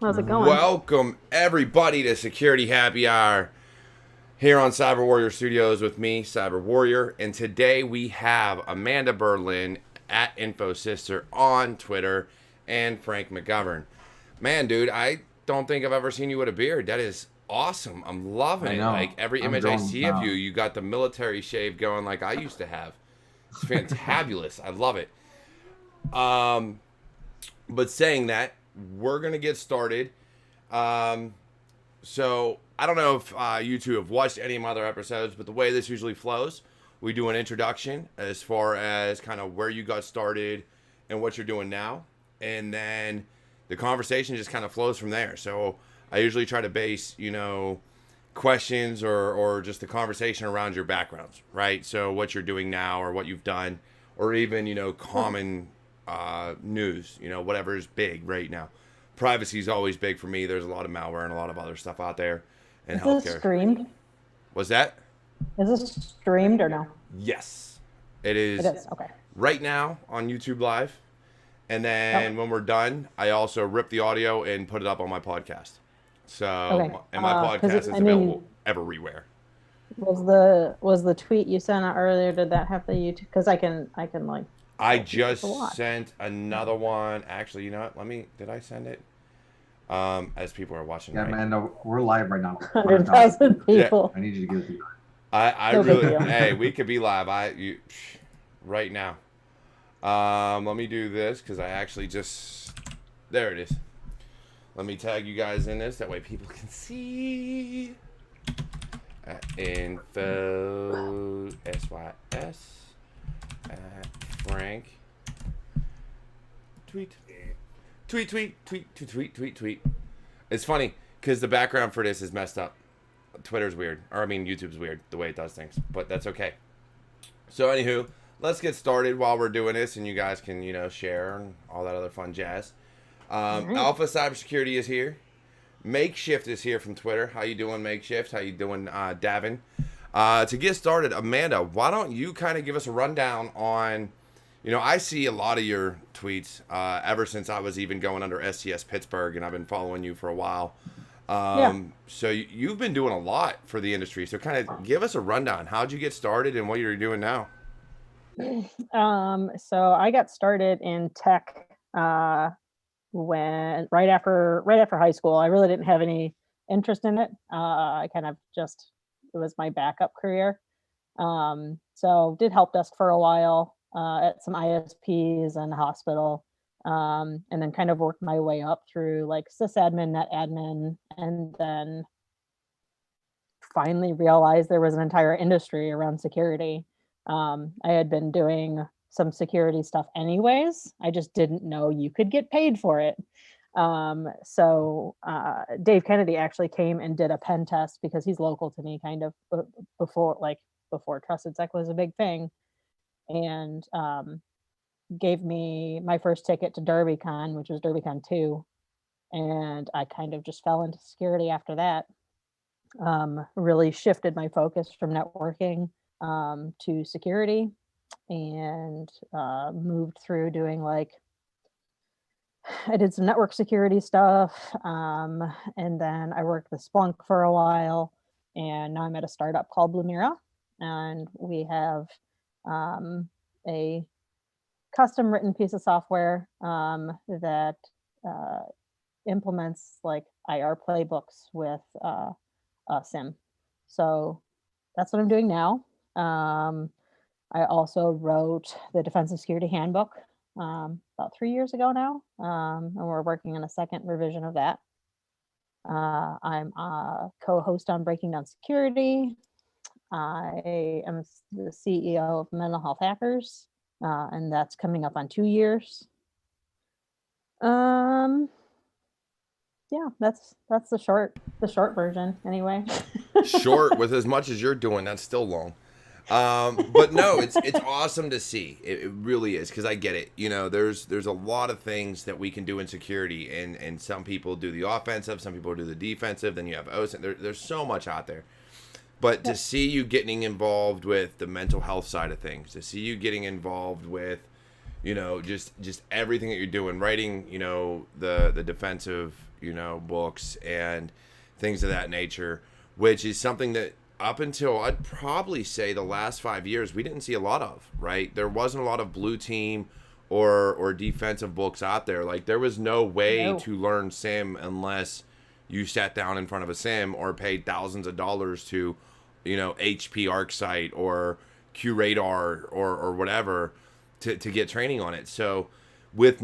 How's it going? Welcome everybody to Security Happy Hour here on cyberwarrior studios with me, cyberwarrior, and today we have Amanda Berlin at InfoSister on Twitter and Frank McGovern. Man, dude, I don't think I've ever seen you with a beard. That is awesome. I'm loving I it. know. Like every I'm image I going see of you, you got the military shave going like I used to have. It's fantabulous. I love it. But saying that, we're gonna get started. So I don't know if you two have watched any of my other episodes, but the way this usually flows, we do an introduction as far as kind of where you got started and what you're doing now, and then the conversation just kind of flows from there. So I usually try to base, questions or just the conversation around your backgrounds, right? So what you're doing now or what you've done, or even, common news, whatever is big right now. Privacy is always big for me. There's a lot of malware and a lot of other stuff out there in Is healthcare. this streamed? Was that? Is this streamed or no? Yes. It is. It is. Okay. Right now on YouTube Live. And then when we're done, I also rip the audio and put it up on my podcast. So, Okay. and my podcast is available everywhere. Was the tweet you sent out earlier? Did that have the YouTube? Because I can like. I just sent another one. Actually, you know what? Did I send it? As people are watching. Yeah, right? man, no, we're live right now. 100,000 people. I need you to give it to me. I No big really, deal. hey, we could be live. Right now. Let me do this because I actually there it is. Let me tag you guys in this. That way people can see. Info SYS at Frank. Tweet. It's funny because the background for this is messed up. Twitter's weird. YouTube's weird the way it does things. But that's okay. So, anywho, let's get started while we're doing this and you guys can, share and all that other fun jazz. Alpha Cybersecurity is here. Makeshift is here from Twitter. How you doing, Makeshift? How you doing, Davin? To get started, Amanda, why don't you kind of give us a rundown on, I see a lot of your tweets ever since I was even going under STS Pittsburgh, and I've been following you for a while. So you've been doing a lot for the industry. So kind of give us a rundown. How'd you get started and what you're doing now? So I got started in tech when right after high school. I really didn't have any interest in it. I kind of it was my backup career. So did help desk for a while at some ISPs and hospital, and then kind of worked my way up through like sysadmin, net admin, and then finally realized there was an entire industry around security. I had been doing some security stuff anyways. I just didn't know you could get paid for it. So Dave Kennedy actually came and did a pen test because he's local to me kind of before Trusted Sec was a big thing, and gave me my first ticket to DerbyCon, which was DerbyCon 2. And I kind of just fell into security after that. Really shifted my focus from networking to security, and moved through doing I did some network security stuff, and then I worked with Splunk for a while, and now I'm at a startup called Blumira, and we have a custom written piece of software that implements IR playbooks with a SIM. So that's what I'm doing now. I also wrote the Defensive Security Handbook about 3 years ago now, and we're working on a second revision of that. I'm a co-host on Breaking Down Security. I am the CEO of Mental Health Hackers, and that's coming up on 2 years. Yeah, that's the short version anyway. Short with as much as you're doing, that's still long. But no, it's awesome to see. It really is, because I get it. There's a lot of things that we can do in security, and some people do the offensive, some people do the defensive. Then you have OSINT. There's so much out there. But to see you getting involved with the mental health side of things, to see you getting involved with, just everything that you're doing, writing, the defensive books and things of that nature, which is something that up until I'd probably say the last 5 years, we didn't see a lot of, right? There wasn't a lot of blue team or defensive books out there. Like, there was no way to learn SIM unless you sat down in front of a SIM or paid thousands of dollars to, HP ArcSight or QRadar or whatever to get training on it. So with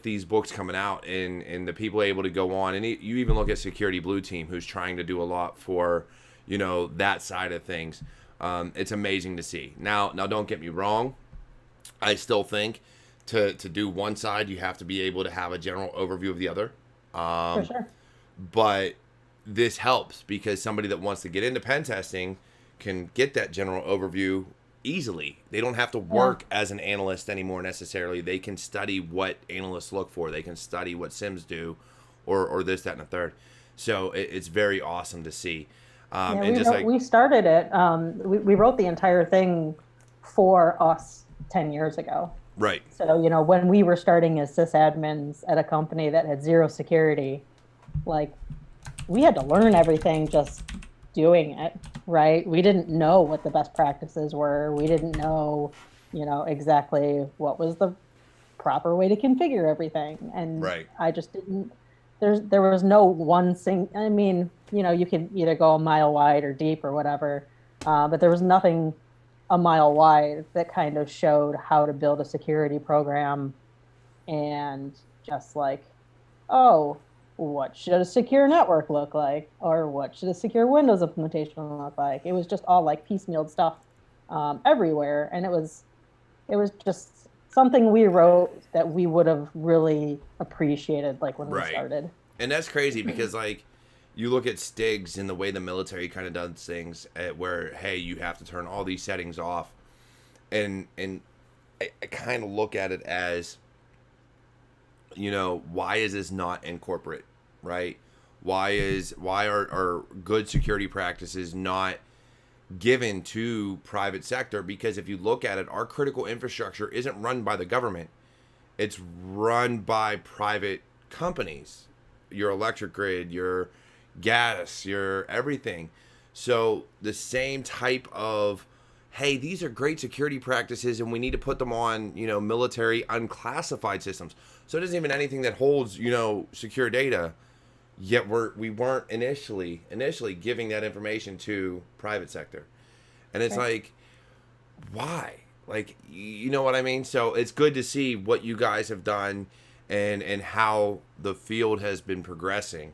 these books coming out and the people able to go on, and you even look at Security Blue Team, who's trying to do a lot for, that side of things. It's amazing to see. Now don't get me wrong. I still think to do one side, you have to be able to have a general overview of the other. For sure. But this helps because somebody that wants to get into pen testing can get that general overview easily. They don't have to work as an analyst anymore necessarily. They can study what analysts look for. They can study what SIMs do or this, that, and the third. So it's very awesome to see. We started it. We wrote the entire thing for us 10 years ago. Right. So, when we were starting as sysadmins at a company that had zero security, like, we had to learn everything just doing it, right? We didn't know what the best practices were. We didn't know, exactly what was the proper way to configure everything. And I just didn't, there was no one you could either go a mile wide or deep or whatever, but there was nothing a mile wide that kind of showed how to build a security program and just like, what should a secure network look like? Or what should a secure Windows implementation look like? It was just all like piecemealed stuff everywhere. And it was just something we wrote that we would have really appreciated like when we started. And that's crazy because like you look at STIGs and the way the military kind of does things where, hey, you have to turn all these settings off. And I kind of look at it as, why is this not in corporate, right? Why are good security practices not given to private sector? Because if you look at it, our critical infrastructure isn't run by the government. It's run by private companies. Your electric grid, your gas, your everything. So the same type of, hey, these are great security practices and we need to put them on, military unclassified systems. So it isn't even anything that holds, secure data. Yet we weren't initially giving that information to private sector. And it's like, why? Like, you know what I mean? So it's good to see what you guys have done and how the field has been progressing.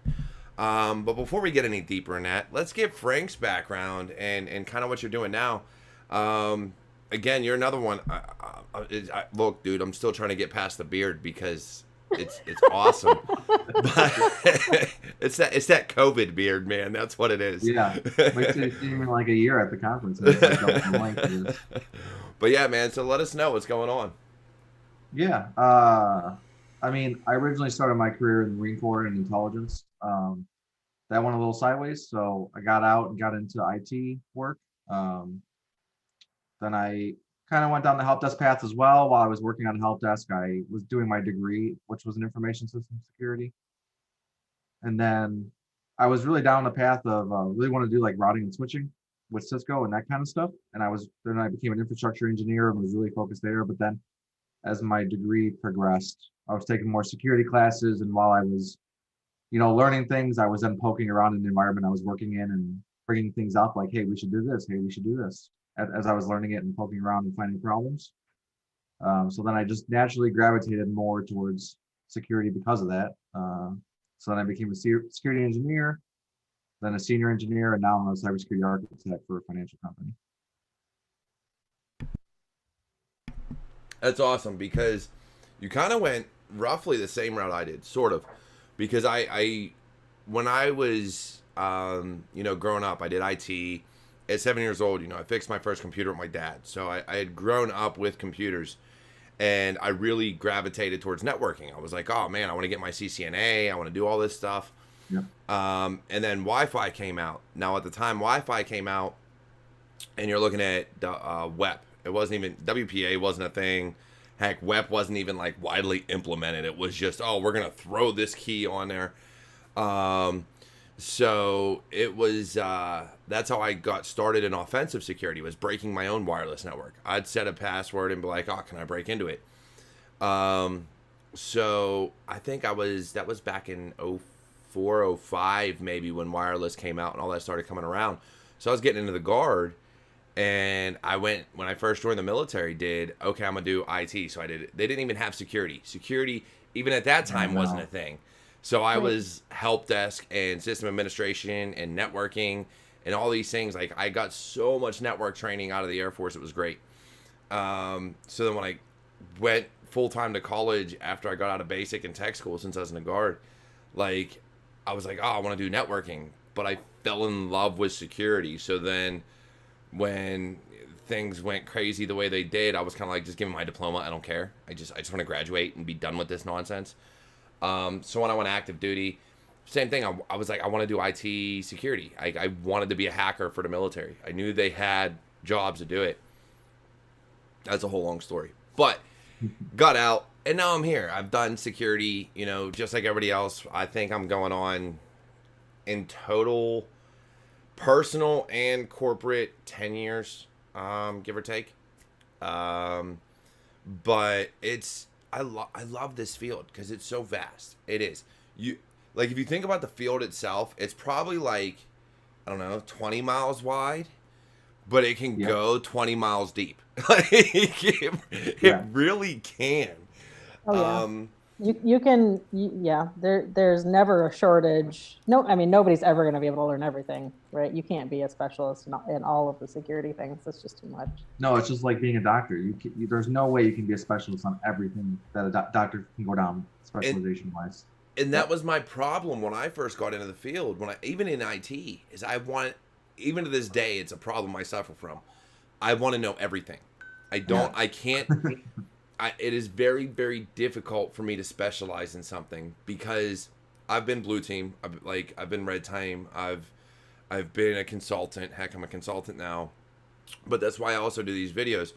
But before we get any deeper in that, let's get Frank's background and kind of what you're doing now. Again, you're another one. Look, dude, I'm still trying to get past the beard because it's awesome. But it's that COVID beard, man. That's what it is. Yeah, wait till you see him in like a year at the conference. But yeah, man. So let us know what's going on. Yeah, I originally started my career in the Marine Corps in intelligence. That went a little sideways, so I got out and got into IT work. Then I kind of went down the help desk path as well. While I was working on help desk, I was doing my degree, which was in information system security. And then I was really down the path of really want to do like routing and switching with Cisco and that kind of stuff. And then I became an infrastructure engineer and was really focused there. But then as my degree progressed, I was taking more security classes. And while I was, learning things, I was then poking around in the environment I was working in and bringing things up like, hey, we should do this. Hey, we should do this. As I was learning it and poking around and finding problems. So then I just naturally gravitated more towards security because of that. So then I became a security engineer, then a senior engineer, and now I'm a cybersecurity architect for a financial company. That's awesome because you kind of went roughly the same route I did, sort of. Because I when I was, growing up, I did IT. At 7 years old, I fixed my first computer with my dad. So I had grown up with computers and I really gravitated towards networking. I was like, oh man, I want to get my CCNA. I want to do all this stuff. Yeah. And then Wi-Fi came out. Now at the time Wi-Fi came out and you're looking at WEP. It wasn't even, WPA wasn't a thing. Heck, WEP wasn't even like widely implemented. It was just, we're going to throw this key on there. So it was, that's how I got started in offensive security, was breaking my own wireless network. I'd set a password and be like, oh, can I break into it? So I think that was back in 04, 05, maybe, when wireless came out and all that started coming around. So I was getting into the guard, and when I first joined the military, okay, I'm gonna do IT. So they didn't even have security. Security, even at that time, wasn't a thing. So I was help desk and system administration and networking and all these things. Like, I got so much network training out of the Air Force. It was great. So then when I went full-time to college after I got out of basic and tech school, since I was in the guard, like, I was like, oh, I want to do networking. But I fell in love with security. So then when things went crazy the way they did, I was kind of like, just give me my diploma. I don't care. I just want to graduate and be done with this nonsense. So when I went active duty, same thing. I was like, I want to do IT security. I wanted to be a hacker for the military. I knew they had jobs to do it. That's a whole long story. But got out, and now I'm here. I've done security, just like everybody else. I think I'm going on, in total, personal and corporate, 10 years, give or take. But I love this field because it's so vast. It is. If you think about the field itself, it's probably like, I don't know, 20 miles wide, but it can go 20 miles deep. It really can. Oh, yeah. You can, there's never a shortage. No, I mean, nobody's ever going to be able to learn everything, right? You can't be a specialist in all of the security things. That's just too much. No, it's just like being a doctor. There's no way you can be a specialist on everything that a doctor can go down specialization wise. And that was my problem when I first got into the field. Even in IT, even to this day, it's a problem I suffer from. I want to know everything. I can't. It is very, very difficult for me to specialize in something because I've been blue team. I've been red team. I've been a consultant. Heck, I'm a consultant now. But that's why I also do these videos,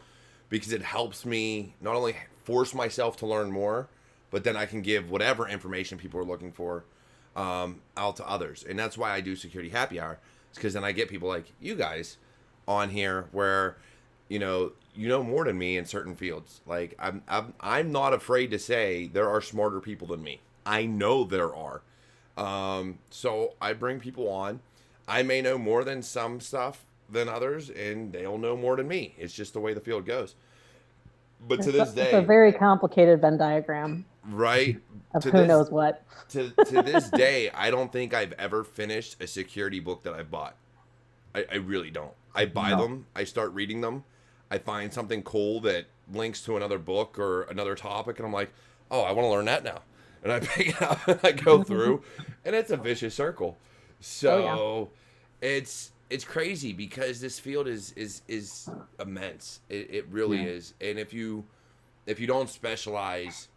because it helps me not only force myself to learn more, but then I can give whatever information people are looking for out to others. And that's why I do Security Happy Hour. It's because then I get people like you guys on here where, you know more than me in certain fields. Like, I'm not afraid to say there are smarter people than me. I know there are. So I bring people on. I may know more than some stuff than others, and they'll know more than me. It's just the way the field goes. But to this day, it's a very complicated Venn diagram. Right? Of who knows what. To this day, I don't think I've ever finished a security book that I've bought. I really don't. I buy them. I start reading them. I find something cool that links to another book or another topic, and I'm like, oh, I want to learn that now. And I pick it up and I go through, and it's a vicious circle. So it's crazy because this field is immense. It really is. And if you don't specialize,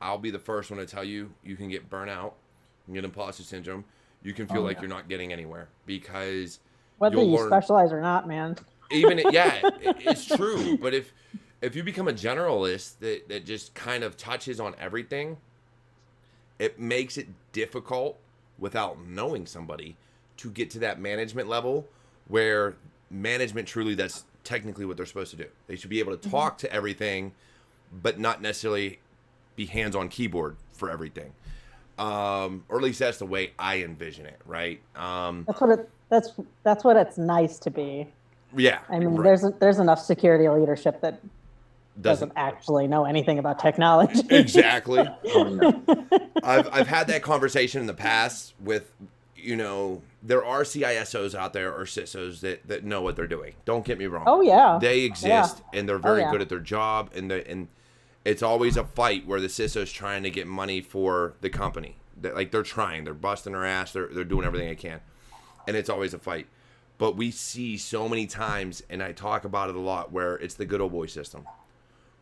I'll be the first one to tell you, you can get burnout, you can get imposter syndrome, you can feel like you're not getting anywhere because whether you specialize or not, man. It's true. But if you become a generalist that just kind of touches on everything, it makes it difficult without knowing somebody to get to that management level where management truly, that's technically what they're supposed to do. They should be able to talk to everything, but not necessarily be hands on keyboard for everything. Or at least that's the way I envision it. Right. That's what it's nice to be. Yeah. I mean, there's enough security leadership that doesn't actually know anything about technology. Exactly. I've had that conversation in the past with, there are CISOs out there or CISOs that know what they're doing. Don't get me wrong. Oh yeah. They exist and they're very good at their job, and it's always a fight where the CISO's trying to get money for the company. They're trying, they're busting their ass, they're doing everything they can. And it's always a fight. But we see so many times, and I talk about it a lot, where it's the good old boy system,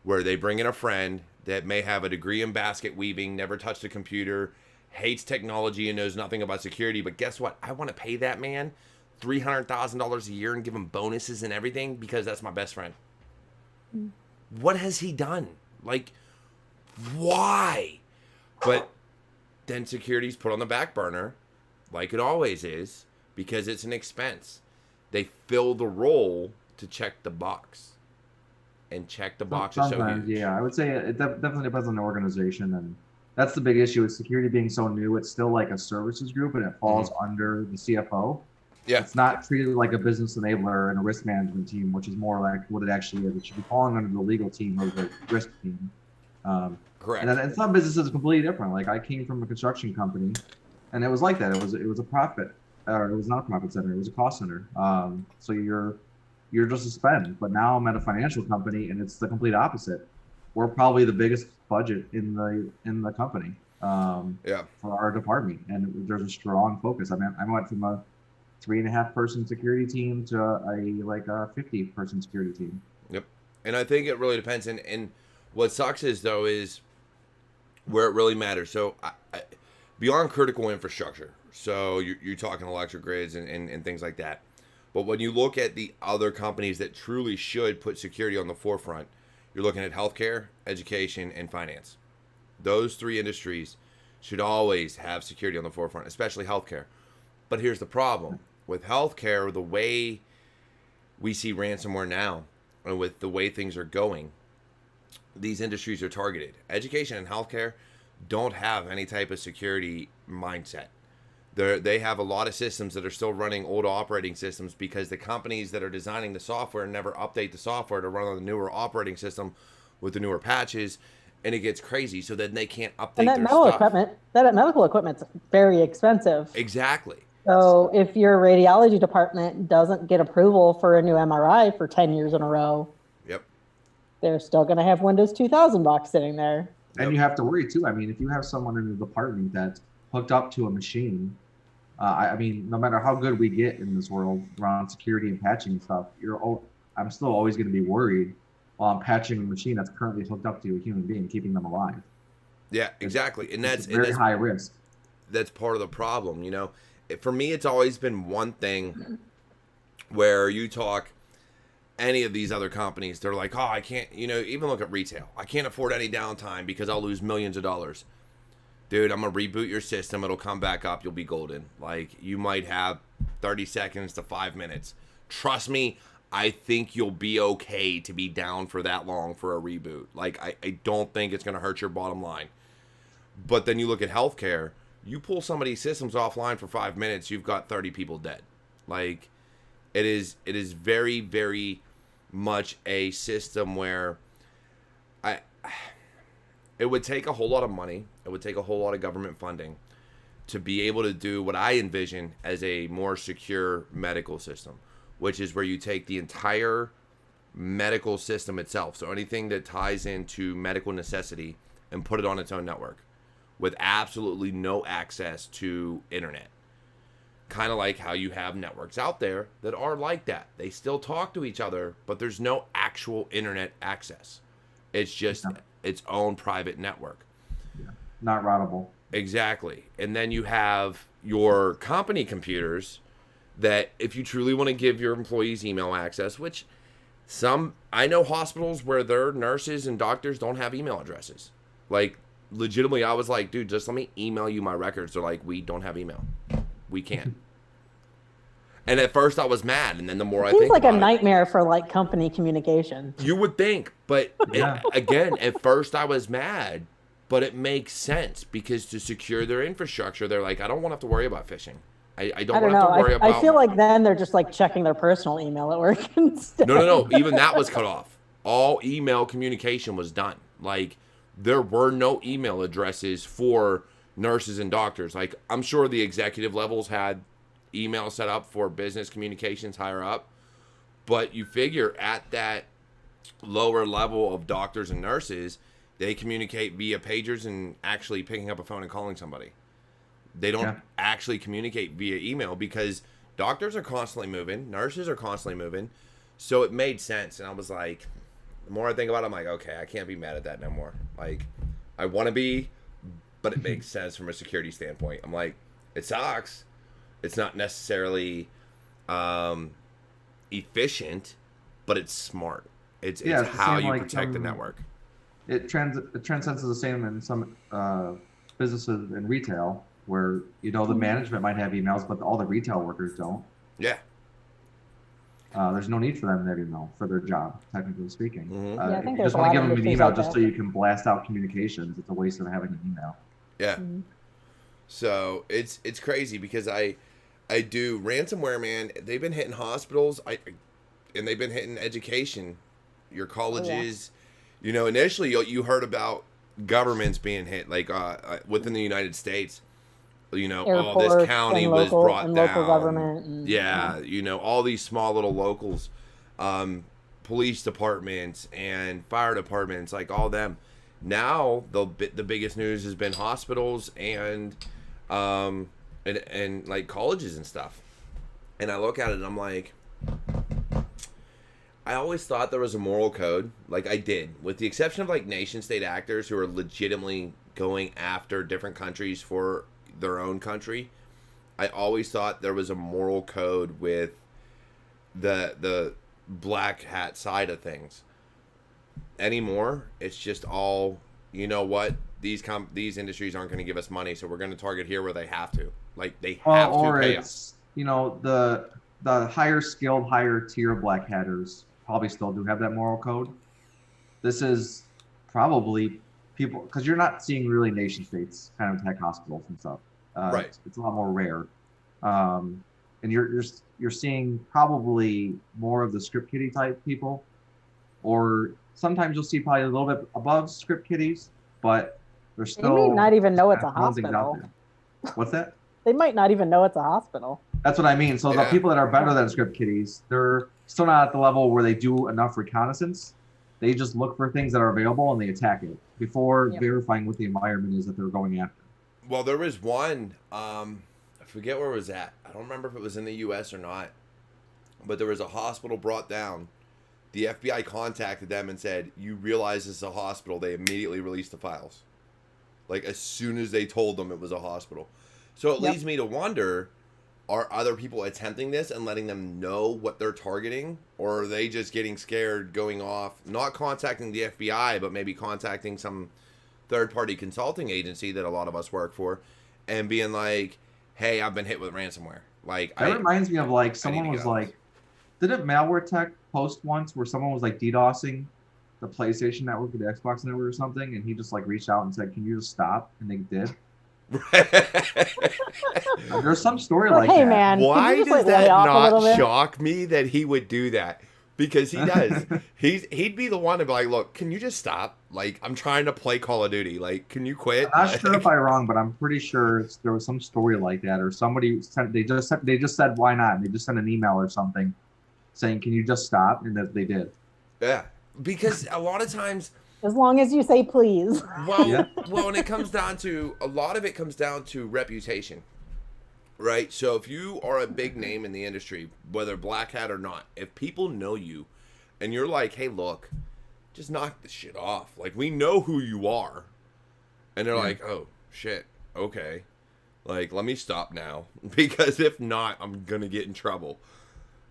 where they bring in a friend that may have a degree in basket weaving, never touched a computer, hates technology, and knows nothing about security. But guess what? I want to pay that man $300,000 a year and give him bonuses and everything because that's my best friend. What has he done? Like, why? But then security's put on the back burner like it always is, because it's an expense. They fill the role to check the box. And check the box is so Sometimes, huge. yeah, I would say it definitely depends on the organization, and that's the big issue with security being so new. It's still like a services group, and it falls under the CFO. Yeah, It's not treated like a business enabler and a risk management team, which is more like what it actually is. It should be falling under the legal team or the risk team. correct. And then in some businesses it's completely different. Like I came from a construction company, and it was like that. It was a profit, or it was not a profit center. It was a cost center. So you're just a spend. But now I'm at a financial company, and it's the complete opposite. We're probably the biggest budget in the company Yeah. for our department, and there's a strong focus. I mean, I went from a 3.5 person security team to a 50-person security team. Yep. And I think it really depends. And what sucks is where it really matters. So beyond critical infrastructure, so you're talking electric grids and things like that. But when you look at the other companies that truly should put security on the forefront, you're looking at healthcare, education, and finance. Those three industries should always have security on the forefront, especially healthcare. But here's the problem. With healthcare, the way we see ransomware now, and with the way things are going, these industries are targeted. Education and healthcare don't have any type of security mindset. They have a lot of systems that are still running old operating systems because the companies that are designing the software never update the software to run on the newer operating system with the newer patches, and it gets crazy. So then they can't update And their stuff. that medical equipment's very expensive. Exactly. So if your radiology department doesn't get approval for a new MRI for 10 years in a row, Yep. they're still going to have Windows 2000 box sitting there. And you have to worry too. I mean, if you have someone in the department that's hooked up to a machine, I mean, no matter how good we get in this world around security and patching and stuff, I'm still always going to be worried while I'm patching a machine that's currently hooked up to a human being, keeping them alive. Yeah, exactly. And that's very high risk. That's part of the problem, you know. For me, it's always been one thing where you talk any of these other companies, they're like, oh, I can't, even look at retail. I can't afford any downtime because I'll lose millions of dollars. Dude, I'm going to reboot your system. It'll come back up. You'll be golden. Like, you might have 30 seconds to 5 minutes. Trust me, I think you'll be okay to be down for that long for a reboot. Like, I don't think it's going to hurt your bottom line. But then you look at healthcare. You pull somebody's systems offline for 5 minutes, you've got 30 people dead. Like, it is very, very much a system where it would take a whole lot of money. It would take a whole lot of government funding to be able to do what I envision as a more secure medical system, which is where you take the entire medical system itself, so anything that ties into medical necessity, and put it on its own network with absolutely no access to internet. Kind of like how you have networks out there that are like that. They still talk to each other, but there's no actual internet access. It's just its own private network. Yeah. Not routable. Exactly. And then you have your company computers that if you truly want to give your employees email access, which I know hospitals where their nurses and doctors don't have email addresses. Like, legitimately, I was like, dude, just let me email you my records. They're like, we don't have email. We can't. And at first I was mad, and then the more I think Seems like about a nightmare for like company communication. you would think, but Yeah. again, at first I was mad, but it makes sense because to secure their infrastructure, they're like, I don't want to have to worry about phishing. I don't want to have to worry about. I feel like then they're just like checking their personal email at work instead. No. Even that was cut off. All email communication was done. Like, there were no email addresses for nurses and doctors. Like, I'm sure the executive levels had email set up for business communications higher up, but you figure at that lower level of doctors and nurses, they communicate via pagers and actually picking up a phone and calling somebody. They don't actually communicate via email because doctors are constantly moving, nurses are constantly moving. So it made sense. And I was like, the more I think about it, I'm like, okay, I can't be mad at that no more. Like, I want to be, but it makes sense from a security standpoint. I'm like, it sucks. It's not necessarily efficient, but it's smart. It's how you protect the network. It transcends the same in some businesses in retail. where, you know, the management might have emails, but all the retail workers don't. Yeah. There's no need for them to have email for their job, technically speaking. Mm-hmm. I If think you there's just a want lot to of give them an industries email like just that. so you can blast out communications, it's a waste of having an email. Yeah. Mhm. So it's crazy because I do ransomware, man. They've been hitting hospitals, and they've been hitting education, your colleges. You know, initially you heard about governments being hit, like within the United States. You know, Airports this county and was brought and down. local government. And, Yeah, you know, all these small little locals, police departments and fire departments, like all them. Now the biggest news has been hospitals and like colleges and stuff. And I look at it and I'm like, I always thought there was a moral code, like I did, with the exception of like nation state actors who are legitimately going after different countries for their own country. I always thought there was a moral code with the black hat side of things. Anymore, it's just all, you know what, these industries aren't going to give us money, so we're going to target here where they have to. Like they have to pay us. You know, the higher skilled, higher tier black hatters probably still do have that moral code. This is probably people, because you're not seeing really nation states kind of attack hospitals and stuff. Right. It's a lot more rare. And you're seeing probably more of the script kiddie type people, or sometimes you'll see probably a little bit above script kiddies, but they're still. They may not even know it's a throwing things out hospital. there. What's that? They might not even know it's a hospital. That's what I mean. So Yeah. the people that are better than script kiddies, they're still not at the level where they do enough reconnaissance. They just look for things that are available and they attack it before verifying what the environment is that they're going after. Well, there was one, I forget where it was at. I don't remember if it was in the U.S. or not, but there was a hospital brought down. The FBI contacted them and said, you realize this is a hospital. They immediately released the files. Like, as soon as they told them it was a hospital. So it leads me to wonder, are other people attempting this and letting them know what they're targeting? Or are they just getting scared, going off, not contacting the FBI, but maybe contacting some third-party consulting agency that a lot of us work for, and being like, hey, I've been hit with ransomware. Like, That reminds me of like someone was like, didn't Malware Tech post once where someone was like DDoSing the PlayStation Network or the Xbox Network or something, and he just like reached out and said, can you just stop? And they did. There's some story like hey, that. man, why can you just, does like, lay that off a little not bit? shock me that he would do that? Because he does. He'd be the one to be like, look, can you just stop? Like, I'm trying to play Call of Duty. Like, can you quit? I'm not sure if I'm wrong, but I'm pretty sure there was some story like that, or somebody sent. They just said why not? And they just sent an email or something saying, "Can you just stop?" And that they did. Yeah, because a lot of times, As long as you say please. well, and it comes down to a lot of it comes down to reputation, right? So if you are a big name in the industry, whether black hat or not, if people know you, and you're like, hey, look, just knock this shit off. Like, we know who you are. And they're like, oh, shit, okay. Like, let me stop now. Because if not, I'm going to get in trouble.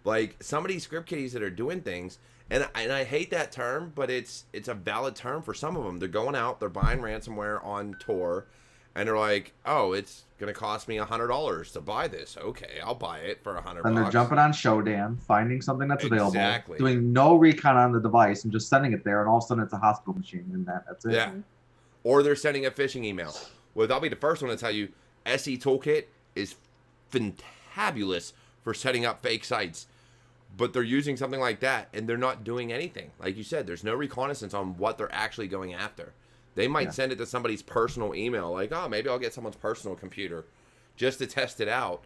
Like, some of these script kiddies that are doing things, and I hate that term, but it's a valid term for some of them. They're going out, they're buying ransomware on Tor, and they're like, oh, it's going to cost me $100 to buy this. Okay, I'll buy it for $100. And they're jumping on Shodan, finding something that's available, Exactly. doing no recon on the device, and just sending it there, and all of a sudden it's a hospital machine, and that's it. Yeah. Or they're sending a phishing email. Well, I'll be the first one to tell you, SE Toolkit is fantabulous for setting up fake sites. But they're using something like that, and they're not doing anything. Like you said, there's no reconnaissance on what they're actually going after. They might send it to somebody's personal email, like, oh, maybe I'll get someone's personal computer just to test it out.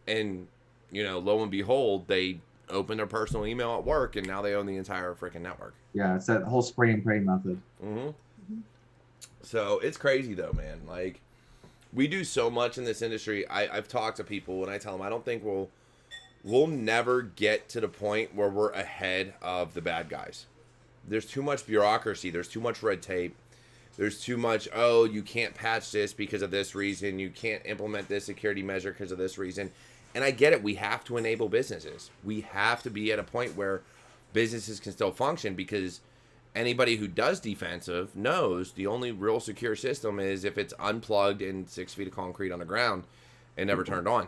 And, you know, lo and behold, they open their personal email at work, and now they own the entire freaking network. Yeah, it's that whole spray and pray method. Mm-hmm. So it's crazy, though, man. Like, we do so much in this industry. I've talked to people, and I tell them, I don't think we'll never get to the point where we're ahead of the bad guys. There's too much bureaucracy. There's too much red tape. There's too much, oh, you can't patch this because of this reason. You can't implement this security measure because of this reason. And I get it. We have to enable businesses. We have to be at a point where businesses can still function because, anybody who does defensive knows the only real secure system is if it's unplugged in 6 feet of concrete on the ground and never turned on.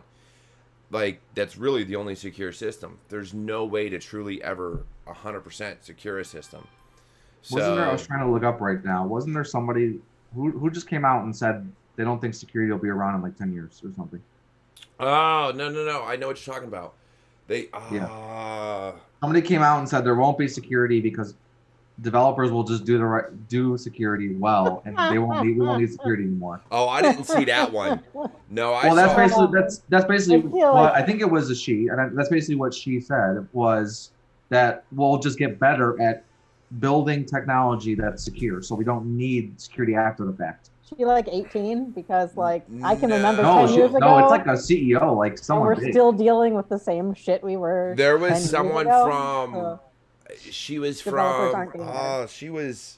Like, that's really the only secure system. There's no way to truly ever 100% secure a system. Wasn't there, I was trying to look up right now, wasn't there somebody who just came out and said they don't think security will be around in like 10 years or something? Oh, no. I know what you're talking about. Somebody came out and said there won't be security because developers will just do security well, and we won't need security anymore. Oh, I didn't see that one. No, that's basically what I think it was a she, and that's basically what she said was that we'll just get better at building technology that's secure, so we don't need security after the fact. She like 18 because like I can remember 10 years ago. No, it's like a CEO, like someone. We're still dealing with the same shit we were. There was someone from. She was from. She was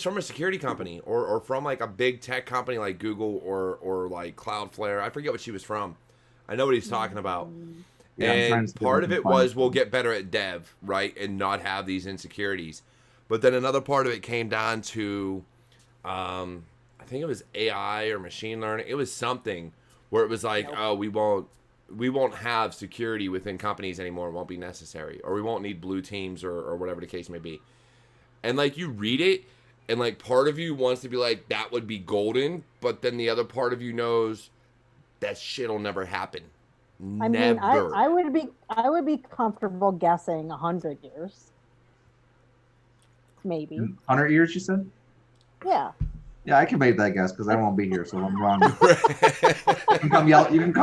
from a security company or from like a big tech company like Google or like Cloudflare. I forget what she was from. I know what he's talking about. Yeah, and part of it was we'll get better at dev, right, and not have these insecurities. But then another part of it came down to, I think it was AI or machine learning. It was something where it was like, oh, we won't have security within companies anymore. It won't be necessary, or we won't need blue teams or whatever the case may be. And like you read it, and like part of you wants to be like that would be golden, but then the other part of you knows that shit'll never happen. I mean, I would be comfortable guessing 100 years, maybe. 100 years, you said? Yeah. Yeah, I can make that guess because I won't be here, so I'm wrong. You can come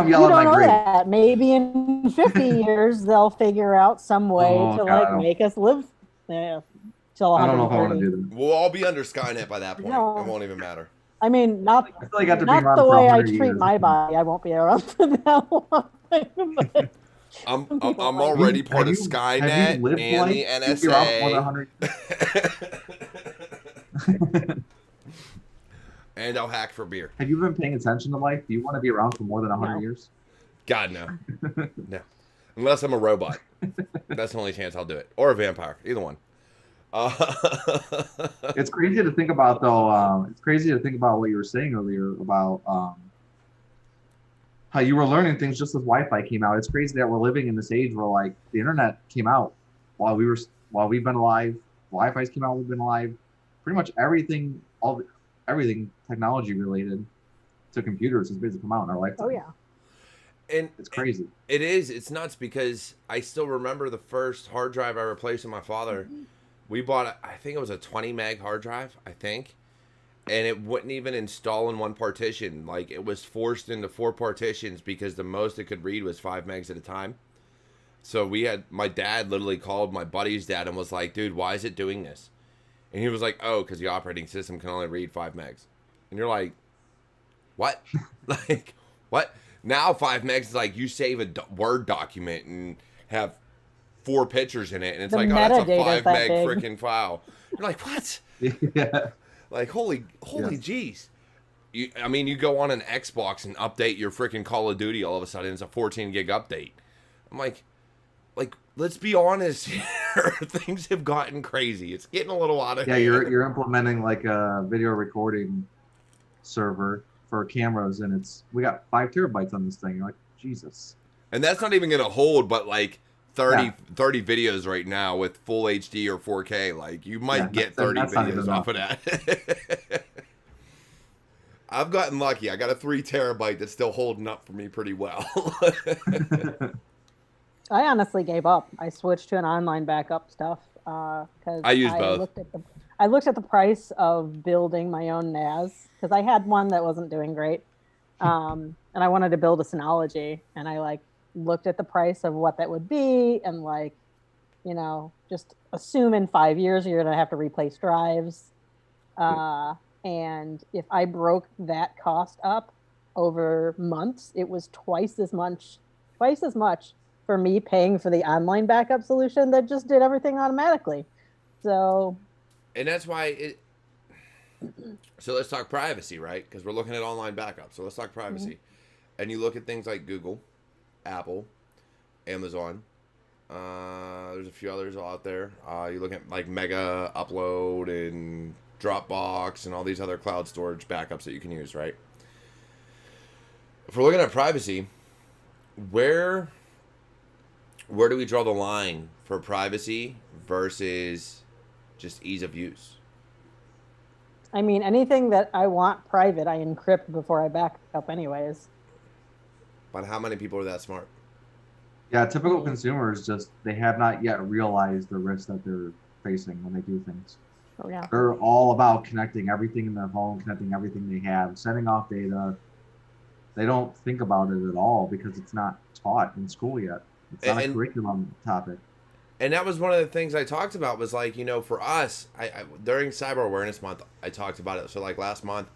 yell at my grave. That. Maybe in 50 years they'll figure out some way to make us live there till 130. I don't know if I want to do that. We'll all be under Skynet by that point. No. It won't even matter. I mean, not the way I treat my body. I won't be around for that long. I'm already part of Skynet and the NSA. And I'll hack for beer. Have you been paying attention to life? Do you want to be around for more than 100 years? God, no. No. Unless I'm a robot. That's the only chance I'll do it. Or a vampire. Either one. It's crazy to think about, though. It's crazy to think about what you were saying earlier about how you were learning things just as Wi-Fi came out. It's crazy that we're living in this age where like the internet came out while we've been alive. Wi-Fi's came out, we've been alive. Pretty much everything technology related to computers has basically come out in our lifetime. Oh yeah. And it's crazy. It is. It's nuts because I still remember the first hard drive I replaced with my father. Mm-hmm. We bought I think it was a 20 meg hard drive, I think. And it wouldn't even install in one partition. Like it was forced into 4 partitions because the most it could read was 5 megs at a time. So my dad literally called my buddy's dad and was like, dude, why is it doing this? And he was like, oh, because the operating system can only read 5 megs. And you're like, what? Like, what? Now 5 megs is like you save a Word document and have 4 pictures in it. And it's like, oh, that's a 5 meg freaking file. You're like, what? Yeah. Like, holy jeez. You go on an Xbox and update your freaking Call of Duty, all of a sudden it's a 14 gig update. I'm like, let's be honest here. Things have gotten crazy. It's getting a little out of hand. Yeah, you're implementing like a video recording server for cameras, and we got 5 terabytes on this thing. You're like, Jesus. And that's not even going to hold, but like 30 videos right now with full HD or 4K. Like you might get 30 videos off of that. I've gotten lucky. I got a 3 terabyte that's still holding up for me pretty well. I honestly gave up. I switched to an online backup stuff because I use both. I looked at the price of building my own NAS because I had one that wasn't doing great, and I wanted to build a Synology, and I looked at the price of what that would be, and just assume in 5 years you're gonna have to replace drives, and if I broke that cost up over months, it was twice as much for me paying for the online backup solution that just did everything automatically. So, and that's why so let's talk privacy, right? Because we're looking at online backup. So let's talk privacy. Mm-hmm. And you look at things like Google, Apple, Amazon, There's a few others out there. You look at like Mega Upload and Dropbox and all these other cloud storage backups that you can use, right? If we're looking at privacy, where do we draw the line for privacy versus just ease of use? I mean, anything that I want private, I encrypt before I back up anyways. But how many people are that smart? Yeah, typical consumers just, they have not yet realized the risks that they're facing when they do things. Oh, yeah. They're all about connecting everything in their home, connecting everything they have, sending off data. They don't think about it at all because it's not taught in school yet. It's not a curriculum topic. And that was one of the things I talked about was like, for us, I during Cyber Awareness Month, I talked about it. So like last month,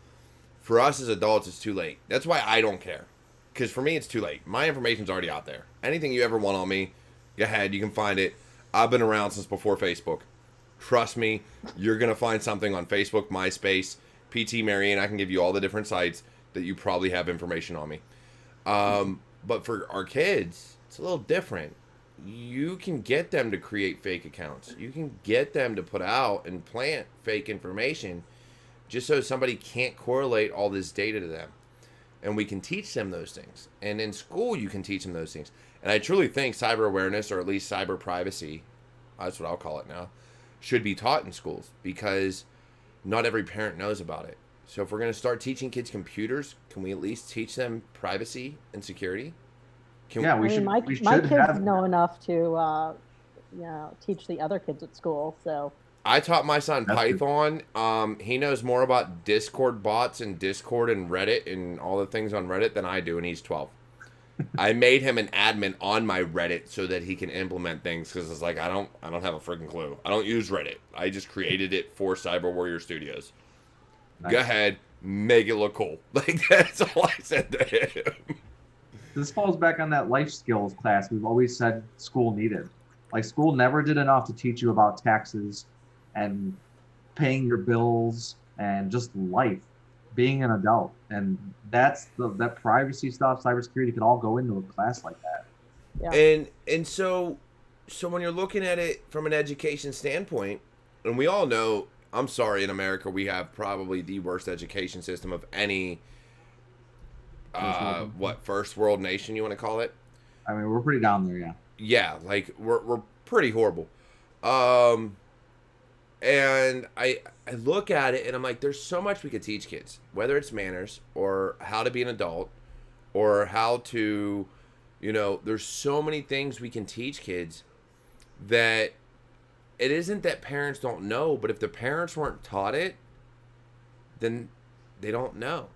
for us as adults, it's too late. That's why I don't care. Because for me, it's too late. My information's already out there. Anything you ever want on me, go ahead. You can find it. I've been around since before Facebook. Trust me, you're going to find something on Facebook, MySpace, PT Marion. I can give you all the different sites that you probably have information on me. But for our kids, it's a little different. You can get them to create fake accounts. You can get them to put out and plant fake information just so somebody can't correlate all this data to them. And we can teach them those things. And in school, you can teach them those things. And I truly think cyber awareness, or at least cyber privacy, that's what I'll call it now, should be taught in schools because not every parent knows about it. So if we're going to start teaching kids computers, can we at least teach them privacy and security? We should. My kids know enough to, teach the other kids at school. So I taught my son Python. He knows more about Discord bots and Discord and Reddit and all the things on Reddit than I do, and he's 12. I made him an admin on my Reddit so that he can implement things because it's like I don't have a freaking clue. I don't use Reddit. I just created it for CyberWarriorStudios. Nice. Go ahead, make it look cool. Like that's all I said to him. This falls back on that life skills class we've always said school needed. Like school never did enough to teach you about taxes and paying your bills and just life, being an adult. And that's that privacy stuff, cybersecurity can all go into a class like that. Yeah. And so when you're looking at it from an education standpoint, and we all know, I'm sorry, in America we have probably the worst education system of any first world nation you want to call it. I mean, we're pretty down there. Yeah, like we're pretty horrible. And I look at it and I'm like, there's so much we could teach kids, whether it's manners or how to be an adult or how to, there's so many things we can teach kids that it isn't that parents don't know, but if the parents weren't taught it, then they don't know.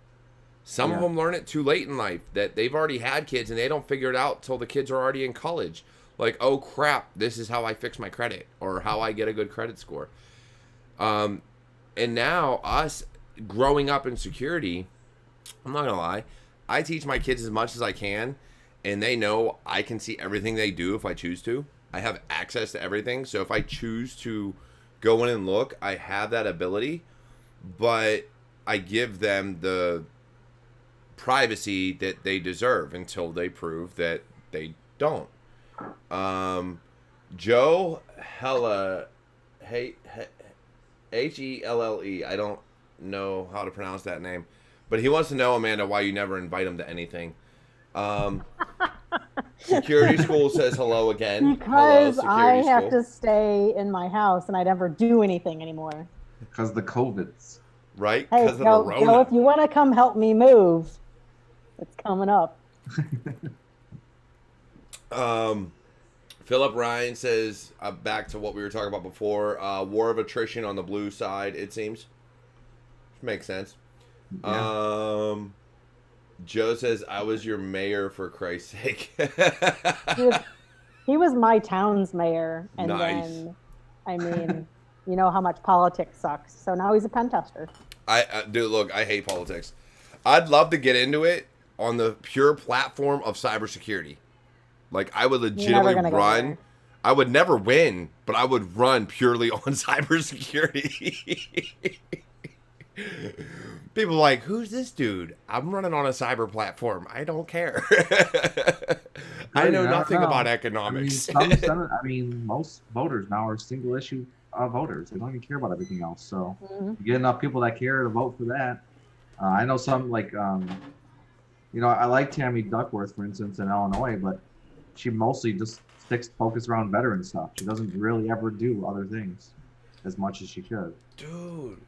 Some of them learn it too late in life, that they've already had kids and they don't figure it out till the kids are already in college. Like, oh crap, this is how I fix my credit or how I get a good credit score. And now us growing up in security, I'm not gonna lie, I teach my kids as much as I can, and they know I can see everything they do if I choose to. I have access to everything, so if I choose to go in and look, I have that ability, but I give them the privacy that they deserve until they prove that they don't. Joe Hella, Helle, I don't know how to pronounce that name, but he wants to know, Amanda, why you never invite him to anything. Security School says hello again. Because hello, I have to stay in my house and I never do anything anymore. Because the COVIDs. Right? Hey, Because of the Rona. Joe, if you want to come help me move, it's coming up. Philip Ryan says, back to what we were talking about before, war of attrition on the blue side, it seems. Which makes sense. Yeah. Joe says, I was your mayor for Christ's sake. he was my town's mayor. And nice. Then, I mean, you know how much politics sucks. So now he's a pen tester. Dude, look, I hate politics. I'd love to get into it on the pure platform of cybersecurity. Like, I would legitimately run. I would never win, but I would run purely on cybersecurity. People are like, who's this dude? I'm running on a cyber platform. I don't care. I know nothing about economics. Most voters now are single issue voters. They don't even care about everything else. So Mhm. you get enough people that care to vote for that. I know some I like Tammy Duckworth, for instance, in Illinois, but she mostly just sticks focused around veteran stuff. She doesn't really ever do other things as much as she should. Dude,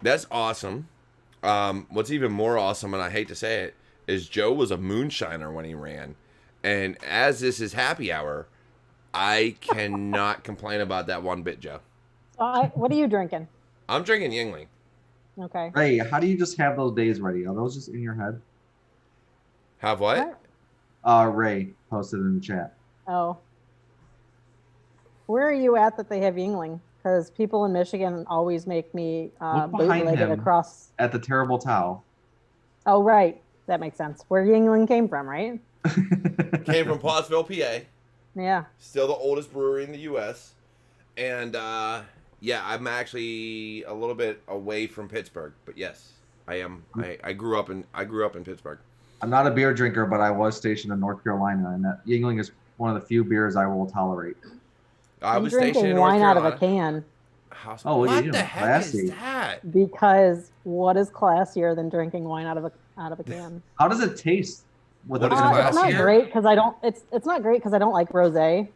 that's awesome. What's even more awesome, and I hate to say it, is Joe was a moonshiner when he ran. And as this is happy hour, I cannot complain about that one bit, Joe. What are you drinking? I'm drinking Yingling. Okay. Ray, how do you just have those days ready? Are those just in your head? Have what? Ray posted in the chat. Oh. Where are you at that they have Yingling? Because people in Michigan always make me Look behind bootleg it him. across. At the Terrible Towel. Oh, right. That makes sense. Where Yingling came from, right? Came from Pottsville, PA. Yeah. Still the oldest brewery in the U.S. And, yeah, I'm actually a little bit away from Pittsburgh. But, yes, I am. I grew up in Pittsburgh. I'm not a beer drinker, but I was stationed in North Carolina, and that Yingling is one of the few beers I will tolerate. I I'm was stationed drinking in North wine out Carolina. of a can. Oh, look at What you. the heck Classy. is that? Because what is classier than drinking wine out of a can? How does it taste? With What a is It's not classier? great because I don't. It's not great because I don't like rosé.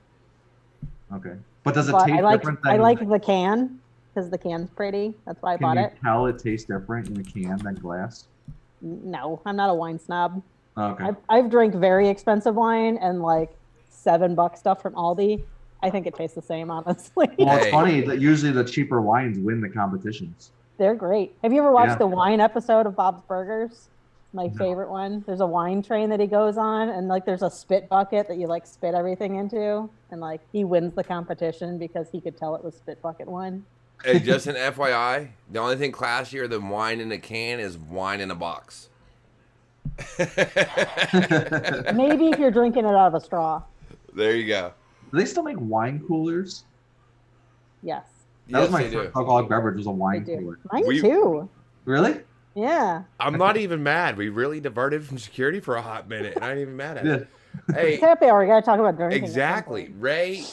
Okay, but does it But taste I like different? I like the can because the can's pretty. That's why I bought Can you it. tell it tastes different in a can than glass? No, I'm not a wine snob. Okay. I've drank very expensive wine and like $7 stuff from Aldi. I think it tastes the same, honestly. Well, it's Hey. funny that usually the cheaper wines win the competitions. They're great. Have you ever watched Yeah. the wine episode of Bob's Burgers? My No. favorite one. There's a wine train that he goes on, and like there's a spit bucket that you like spit everything into, and like he wins the competition because he could tell it was spit bucket wine. Hey, just an FYI, the only thing classier than wine in a can is wine in a box. Maybe if you're drinking it out of a straw. There you go. Do they still make wine coolers? Yes, That was my they first do. alcoholic beverage was a they wine do. cooler. Mine We- too. Really? Yeah. I'm not even mad. We really diverted from security for a hot minute, and I ain't even mad at Yeah. it. Hey, It's happy hour. We gotta talk about drinking. at some exactly. point. Ray,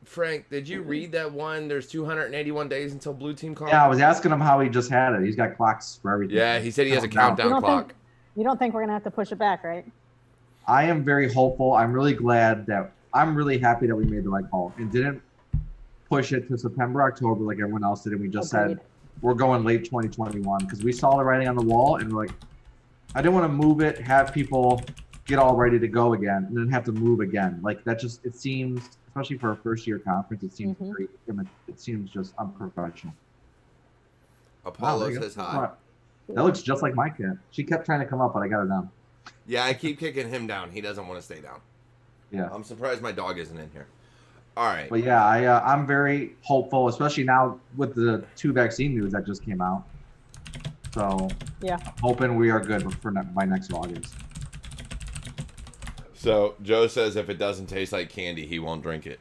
Frank, did you read that one? There's 281 days until Blue Team comes. Yeah, I was asking him how he just had it. He's got clocks for everything. Yeah, he said he has a Oh, no. countdown clock. You don't think we're gonna have to push it back, right? I am very hopeful. I'm really happy that we made the right call and didn't push it to September, October like everyone else did. And we just Agreed. said we're going late 2021 because we saw the writing on the wall and we're like, I didn't want to move it, have people get all ready to go again, and then have to move again. Like that just, it seems, especially for a first year conference, it seems Mhm. very, it seems just unprofessional. Apollo Wow, there you says go. hi. That looks just like my cat. She kept trying to come up, but I got her down. Yeah, I keep kicking him down. He doesn't want to stay down. Yeah. I'm surprised my dog isn't in here. All right. But yeah, I'm very hopeful, especially now with the 2 vaccine news that just came out. So Yeah. I'm hoping we are good by next August. So Joe says if it doesn't taste like candy, he won't drink it.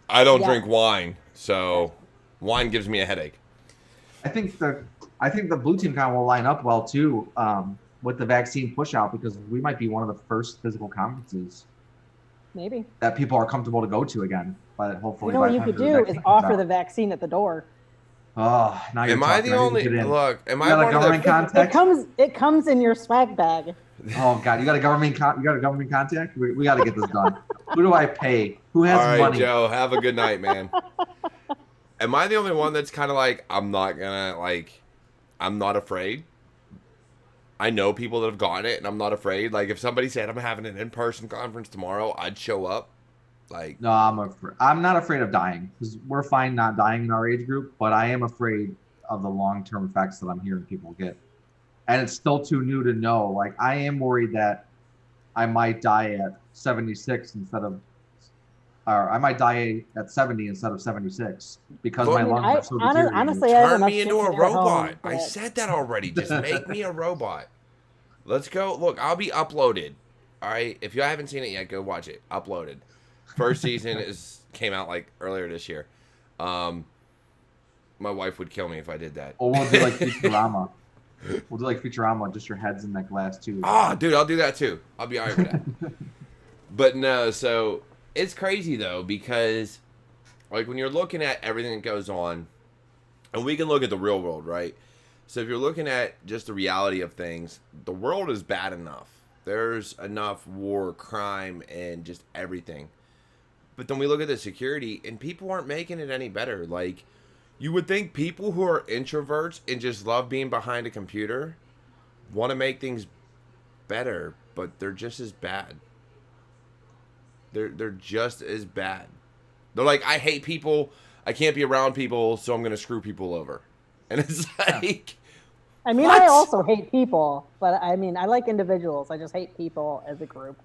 I don't Yeah. drink wine, so wine gives me a headache. I think the Blue Team Con will line up well too with the vaccine push out because we might be one of the first physical conferences Maybe. that people are comfortable to go to again. But hopefully, You know by what the you time could the do vaccine is comes offer out. the vaccine at the door. Oh, now you're Am I talking. the need to only get in. look? Am You I got a one of government the? contact? It comes in your swag bag. Oh God, you got a government contact? We got to get this done. Who do I pay? Who has All right, money? Joe. Have a good night, man. Am I the only one that's kind of like I'm not afraid? I know people that have gotten it, and I'm not afraid. Like if somebody said I'm having an in-person conference tomorrow, I'd show up. Like No, I'm not afraid of dying because we're fine not dying in our age group, but I am afraid of the long-term effects that I'm hearing people get. And it's still too new to know. Like I am worried that I might die at 76 or I might die at 70 instead of 76 because Well, my I mean, lungs are so deteriorated. honestly, I have turn enough me into a shit at home, robot. I but- said that already. Just make me a robot. Let's go. Look, I'll be uploaded. All right. If you haven't seen it yet, go watch it. Uploaded. First season came out like earlier this year. My wife would kill me if I did that. Or we'll do like Futurama. We'll do like Futurama, just your head's in that glass tube. Ah, dude, I'll do that too. I'll be alright with that. But no, so it's crazy though, because like when you're looking at everything that goes on, and we can look at the real world, right? So if you're looking at just the reality of things, the world is bad enough. There's enough war, crime, and just everything. But then we look at the security, and people aren't making it any better. Like, you would think people who are introverts and just love being behind a computer want to make things better, but they're just as bad. They're just as bad. They're like, I hate people. I can't be around people, so I'm going to screw people over. And it's like... I mean, what? I also hate people, but I mean, I like individuals. I just hate people as a group.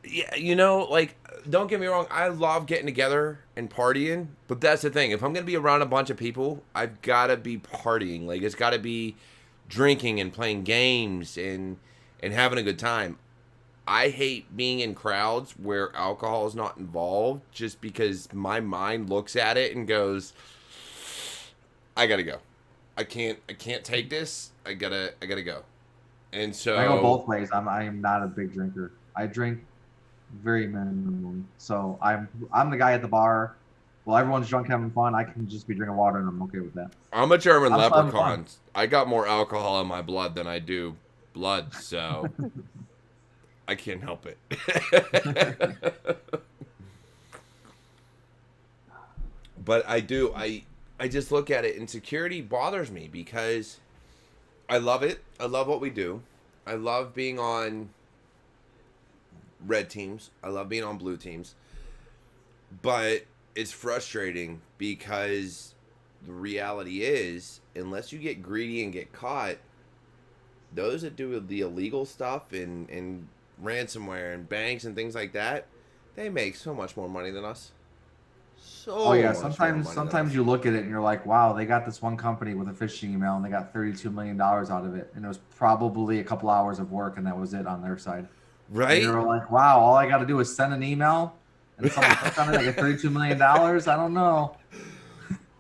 Yeah, you know, like, don't get me wrong. I love getting together and partying, but that's the thing. If I'm going to be around a bunch of people, I've got to be partying. Like, it's got to be drinking and playing games and having a good time. I hate being in crowds where alcohol is not involved, just because my mind looks at it and goes, I got to go. I can't take this. I gotta go. And so I go both ways. I am not a big drinker. I drink very minimally. So I'm the guy at the bar. While everyone's drunk having fun, I can just be drinking water and I'm okay with that. I'm a German leprechaun. I got more alcohol in my blood than I do blood, so I can't help it. But I just look at it, and security bothers me because I love it. I love what we do. I love being on red teams. I love being on blue teams. But it's frustrating because the reality is, unless you get greedy and get caught, those that do the illegal stuff and ransomware and banks and things like that, they make so much more money than us. Oh yeah, sometimes you look at it and you're like, wow, they got this one company with a phishing email and they got $32 million out of it, and it was probably a couple hours of work and that was it on their side. Right? And you're like, wow, all I got to do is send an email and someone clicks on it, I get $32 million. I don't know.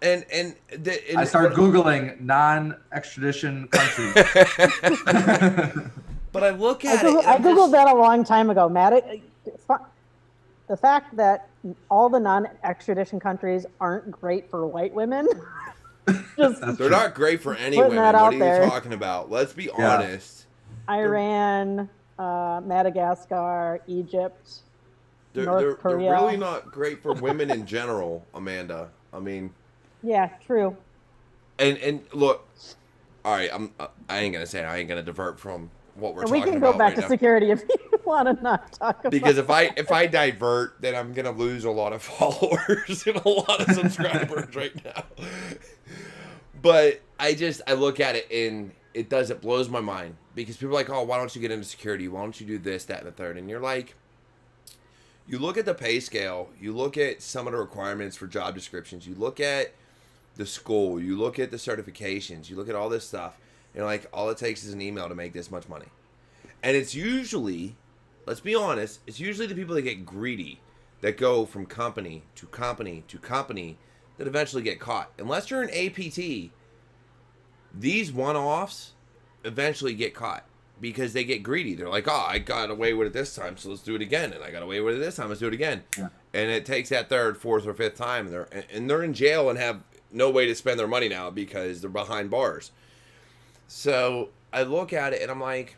And I started Googling non-extradition countries. But I look at I Googled that a long time ago, Matt. The fact that all the non-extradition countries aren't great for white women. They're not great for any women. What are you talking about? Let's be honest. Iran, Madagascar, Egypt, North Korea. They're really not great for women in general, Amanda. I mean... Yeah, true. And look, all right, I ain't going to say it. I ain't going to divert from what we're talking about. We can go back to security if you want to not talk about because if I divert, then I'm gonna lose a lot of followers and a lot of subscribers right now. But I look at it and it blows my mind, because people are like, oh, why don't you get into security? Why don't you do this, that, and the third? And you're like, you look at the pay scale, you look at some of the requirements for job descriptions, you look at the school, you look at the certifications, you look at all this stuff. And like, all it takes is an email to make this much money. And it's usually, let's be honest, it's usually the people that get greedy, that go from company to company to company, that eventually get caught. Unless you're an APT, these one-offs eventually get caught because they get greedy. They're like, oh, I got away with it this time, so let's do it again. And I got away with it this time, let's do it again. Yeah. And it takes that third, fourth, or fifth time. And they're in jail and have no way to spend their money now because they're behind bars. So I look at it and I'm like,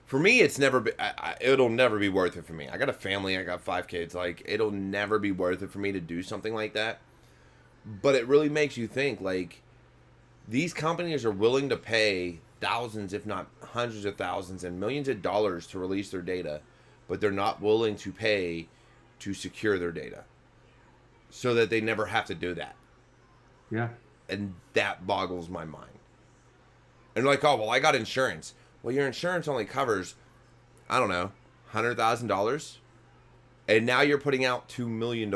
for me, it's never it'll never be worth it for me. I got a family, I got 5 kids. Like, it'll never be worth it for me to do something like that. But it really makes you think, like, these companies are willing to pay thousands, if not hundreds of thousands and millions of dollars to release their data, but they're not willing to pay to secure their data so that they never have to do that. Yeah. And that boggles my mind. And like, oh, well, I got insurance. Well, your insurance only covers, I don't know, $100,000. And now you're putting out $2 million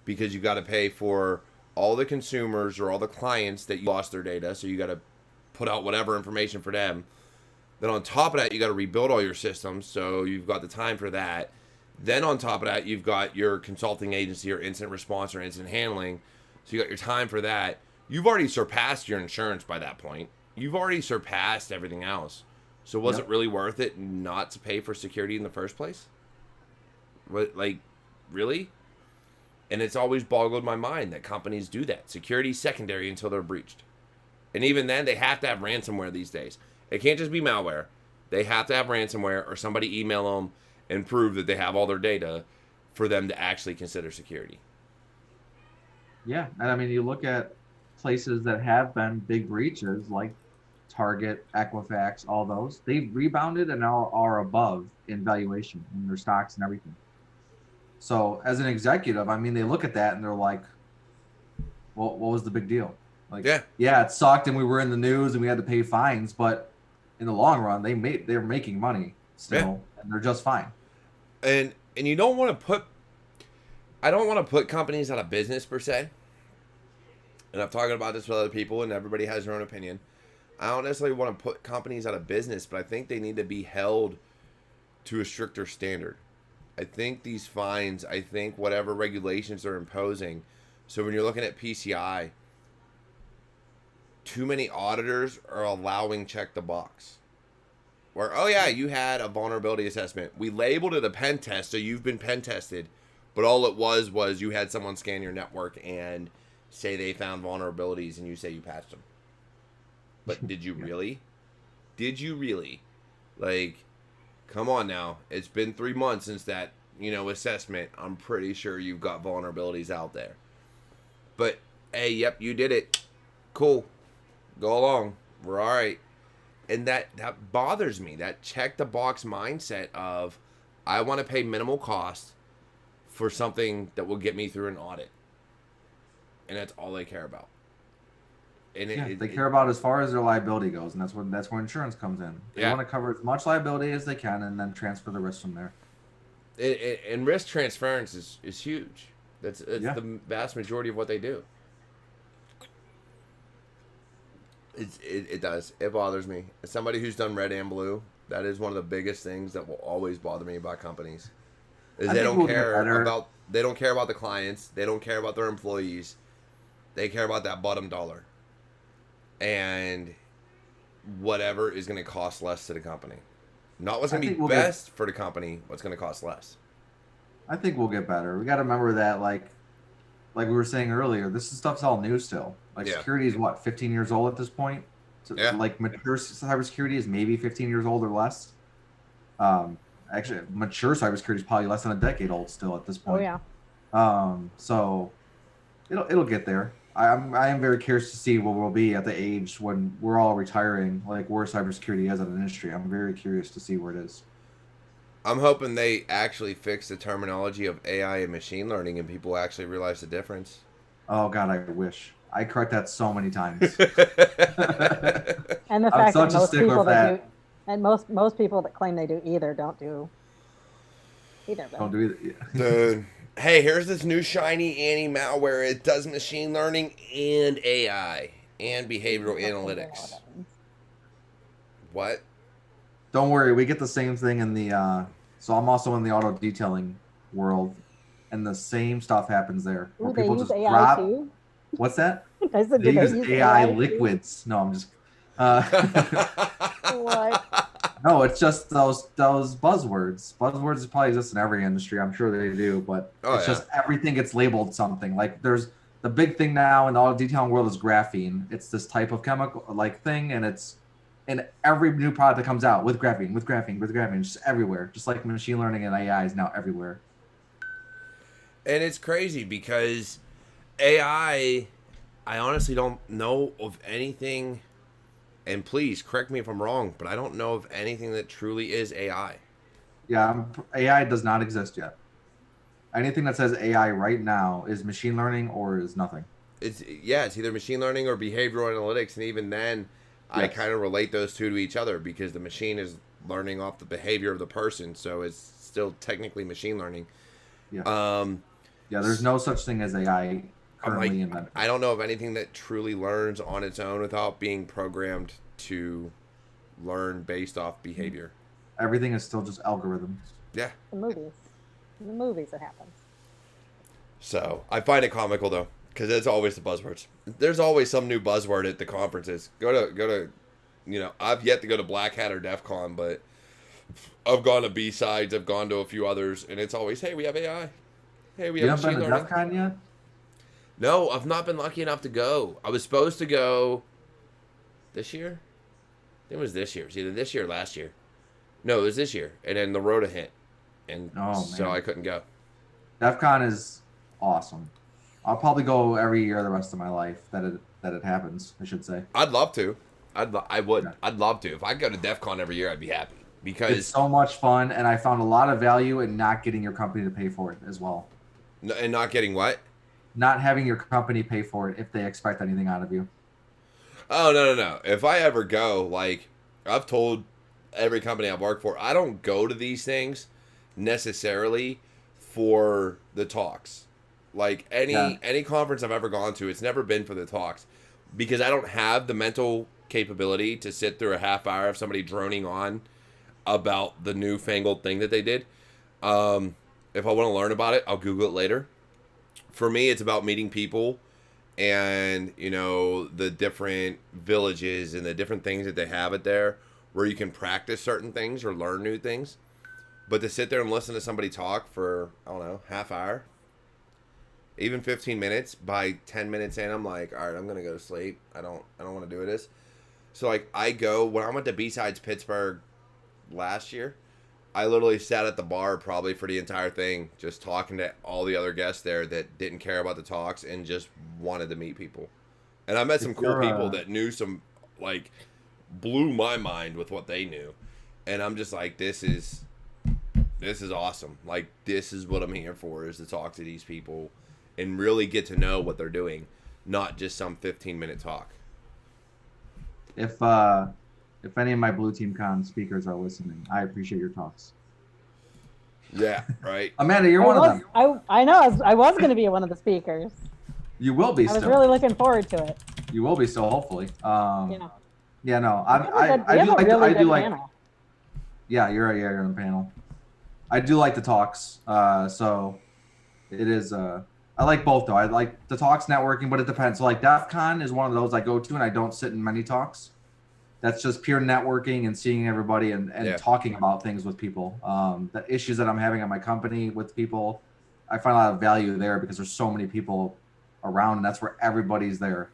because you got to pay for all the consumers or all the clients that you lost their data. So you got to put out whatever information for them. Then on top of that, you got to rebuild all your systems. So you've got the time for that. Then on top of that, you've got your consulting agency or incident response or incident handling. So you got your time for that. You've already surpassed your insurance by that point. You've already surpassed everything else. So was it really worth it not to pay for security in the first place? What, like, really? And it's always boggled my mind that companies do that. Security's secondary until they're breached. And even then, they have to have ransomware these days. It can't just be malware. They have to have ransomware or somebody email them and prove that they have all their data for them to actually consider security. Yeah, and I mean, you look at places that have been big breaches like Target, Equifax, all those, they've rebounded and now are above in valuation in their stocks and everything. So as an executive, I mean, they look at that and they're like, well, what was the big deal? Like, yeah, it sucked and we were in the news and we had to pay fines, but in the long run, they're making money still and they're just fine. And you don't want to put, I don't want to put companies out of business per se. And I've talked about this with other people and everybody has their own opinion. I don't necessarily want to put companies out of business, but I think they need to be held to a stricter standard. I think these fines, I think whatever regulations they're imposing. So when you're looking at PCI, too many auditors are allowing check the box. Where, oh yeah, you had a vulnerability assessment. We labeled it a pen test, so you've been pen tested. But all it was you had someone scan your network and say they found vulnerabilities and you say you patched them. But did you really? Did you really? Like, come on now. It's been 3 months since that, assessment. I'm pretty sure you've got vulnerabilities out there. But, hey, yep, you did it. Cool. Go along. We're all right. And that bothers me. That check the box mindset of, I want to pay minimal cost for something that will get me through an audit. And that's all they care about. And they care about as far as their liability goes, and that's where insurance comes in. They want to cover as much liability as they can and then transfer the risk from there. And risk transference is huge. That's the vast majority of what they do. It does. It bothers me. As somebody who's done red and blue, that is one of the biggest things that will always bother me about companies. Is they don't care about the clients. They don't care about their employees. They care about that bottom dollar. And whatever is going to cost less to the company. Not what's going to be best for the company, what's going to cost less. I think we'll get better. We got to remember that, like we were saying earlier, stuff's all new still. Like security is 15 years old at this point. So like mature cybersecurity is maybe 15 years old or less. Actually, mature cybersecurity is probably less than a decade old still at this point. Oh yeah. So it'll get there. I am very curious to see where we'll be at the age when we're all retiring, like where cybersecurity is as an industry. I'm very curious to see where it is. I'm hoping they actually fix the terminology of AI and machine learning and people actually realize the difference. Oh God, I wish. I correct that so many times. And the fact that most people that do, and most people that claim they do either don't do either. Don't do either. Yeah. Dude. Hey, here's this new shiny anti-malware. It does machine learning and AI and behavioral analytics. What? Don't worry, we get the same thing in the. So I'm also in the auto detailing world, and the same stuff happens there. Ooh, they use AI too? What's that? I said, they use AI liquids. No, I'm just. What? No, it's just those buzzwords. Buzzwords is probably exist in every industry. I'm sure they do, but just everything gets labeled something. Like there's the big thing now in the auto detailing world is graphene. It's this type of chemical like thing, and it's in every new product that comes out with graphene, just everywhere. Just like machine learning and AI is now everywhere. And it's crazy because AI, I honestly don't know of anything. And please correct me if I'm wrong, but I don't know of anything that truly is AI. Yeah, AI does not exist yet. Anything that says AI right now is machine learning or is nothing. It's either machine learning or behavioral analytics, and even then, I kind of relate those two to each other because the machine is learning off the behavior of the person, so it's still technically machine learning. Yeah. There's no such thing as AI. I don't know of anything that truly learns on its own without being programmed to learn based off behavior. Everything is still just algorithms. Yeah. In the movies it happens. So I find it comical though, Because that's always the buzzwords. There's always some new buzzword at the conferences. Go to, I've yet to go to Black Hat or DEF CON, but I've gone to B-Sides, I've gone to a few others, and it's always, hey, we have AI. Hey, we have machine learning. You haven't been to DEF CON yet? No, I've not been lucky enough to go. I was supposed to go this year? It was this year. It was either this year or last year. No, it was this year. And then the Rota hit. And so I couldn't go. DEF CON is awesome. I'll probably go every year the rest of my life that it happens, I should say. I'd love to. I would. Yeah. I'd love to. If I go to DEF CON every year, I'd be happy. Because it's so much fun, and I found a lot of value in not getting your company to pay for it as well. And not getting what? Not having your company pay for it if they expect anything out of you. Oh, no. If I ever go, like, I've told every company I've worked for, I don't go to these things necessarily for the talks. Like, any conference I've ever gone to, it's never been for the talks. Because I don't have the mental capability to sit through a half hour of somebody droning on about the newfangled thing that they did. If I want to learn about it, I'll Google it later. For me, it's about meeting people and, the different villages and the different things that they have it there where you can practice certain things or learn new things. But to sit there and listen to somebody talk for, I don't know, half hour, even 15 minutes, by 10 minutes in, I'm like, all right, I'm going to go to sleep. I don't want to do this. So, like, when I went to B-Sides Pittsburgh last year, I literally sat at the bar probably for the entire thing, just talking to all the other guests there that didn't care about the talks and just wanted to meet people. And I met some cool people that knew some, like, blew my mind with what they knew. And I'm just like, this is awesome. Like, this is what I'm here for, is to talk to these people and really get to know what they're doing, not just some 15-minute talk. If any of my Blue Team Con speakers are listening, I appreciate your talks. Yeah, right. Amanda, you're one of them. I know. I was going to be one of the speakers. You will be. I was really looking forward to it. You will be, so hopefully. Yeah. Yeah, no. I do like. Yeah, you're on the panel. I do like the talks. So it is. I like both though. I like the talks, networking, but it depends. So like DEF CON is one of those I go to and I don't sit in many talks. That's just pure networking and seeing everybody and talking about things with people. The issues that I'm having at my company with people, I find a lot of value there because there's so many people around and that's where everybody's there.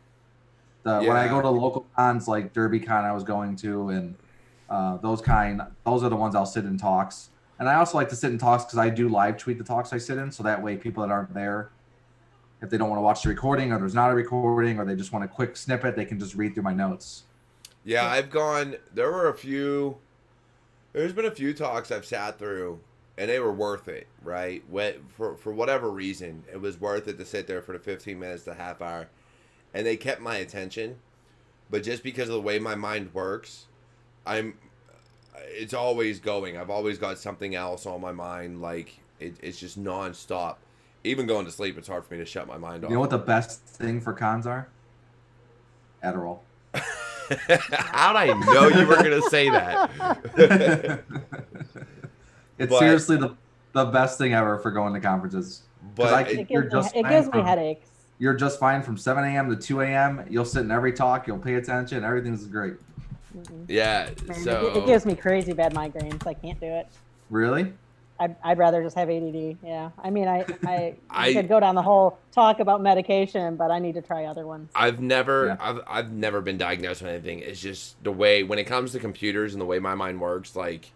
When I go to local cons like DerbyCon I was going to and those are the ones I'll sit in talks. And I also like to sit in talks because I do live tweet the talks I sit in. So that way people that aren't there, if they don't want to watch the recording or there's not a recording or they just want a quick snippet, they can just read through my notes. Yeah, there's been a few talks I've sat through and they were worth it, right? For whatever reason, it was worth it to sit there for the 15 minutes to half hour. And they kept my attention. But just because of the way my mind works, it's always going. I've always got something else on my mind. Like, it's just nonstop. Even going to sleep, it's hard for me to shut my mind off. You know what the best thing for cons are? Adderall. How'd I know you were going to say that? It's seriously the best thing ever for going to conferences. But it gives me headaches. You're just fine from 7 a.m. to 2 a.m. You'll sit in every talk. You'll pay attention. Everything's great. Mm-hmm. Yeah. So it gives me crazy bad migraines. I can't do it. Really? I'd rather just have ADD. Yeah. I mean, I could go down the whole talk about medication, but I need to try other ones. I've never been diagnosed with anything. It's just the way, when it comes to computers and the way my mind works, like,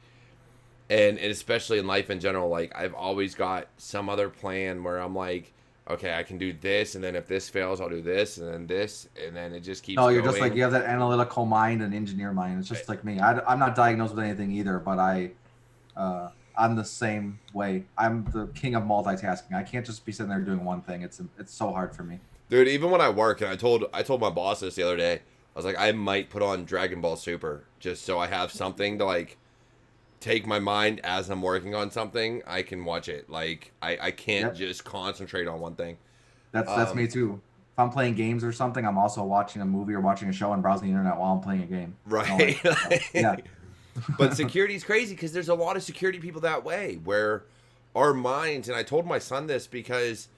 and especially in life in general, like, I've always got some other plan where I'm like, okay, I can do this, and then if this fails, I'll do this, and then this, and then it just keeps going. You're just like, you have that analytical mind and engineer mind. It's just like me. I'm not diagnosed with anything either, but I'm the same way. I'm the king of multitasking. I can't just be sitting there doing one thing. It's so hard for me. Dude, even when I work, and I told my boss this the other day, I was like, I might put on Dragon Ball Super just so I have something to, like, take my mind as I'm working on something. I can watch it. Like, I can't just concentrate on one thing. That's me too. If I'm playing games or something, I'm also watching a movie or watching a show and browsing the internet while I'm playing a game. Right. Yeah. But security is crazy because there's a lot of security people that way where our minds, and I told my son this because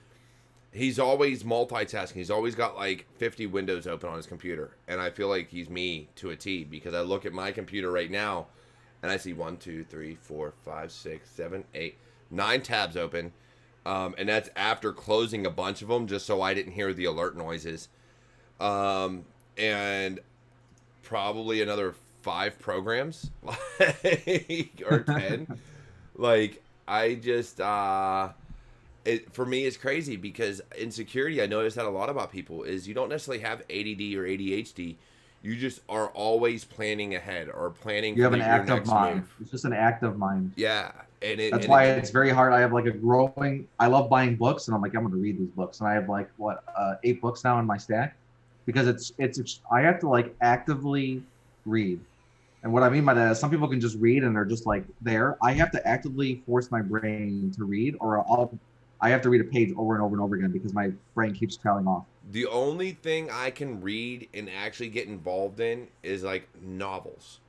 He's always multitasking. He's always got like 50 windows open on his computer. And I feel like he's me to a T, because I look at my computer right now and I see 1, 2, 3, 4, 5, 6, 7, 8, 9 tabs open. And that's after closing a bunch of them just so I didn't hear the alert noises. And probably another 5 programs or 10. Like, I just, for me, it's crazy, because in security, I noticed that a lot about people is you don't necessarily have ADD or ADHD. You just are always planning ahead or planning. You have an active mind. Move. It's just an active mind. Yeah. That's why it's very hard. I have like I love buying books, and I'm like, I'm going to read these books. And I have like 8 books now in my stack, because I have to like actively read. And what I mean by that is some people can just read and they're just like there. I have to actively force my brain to read, or I have to read a page over and over and over again, because my brain keeps trailing off. The only thing I can read and actually get involved in is like novels.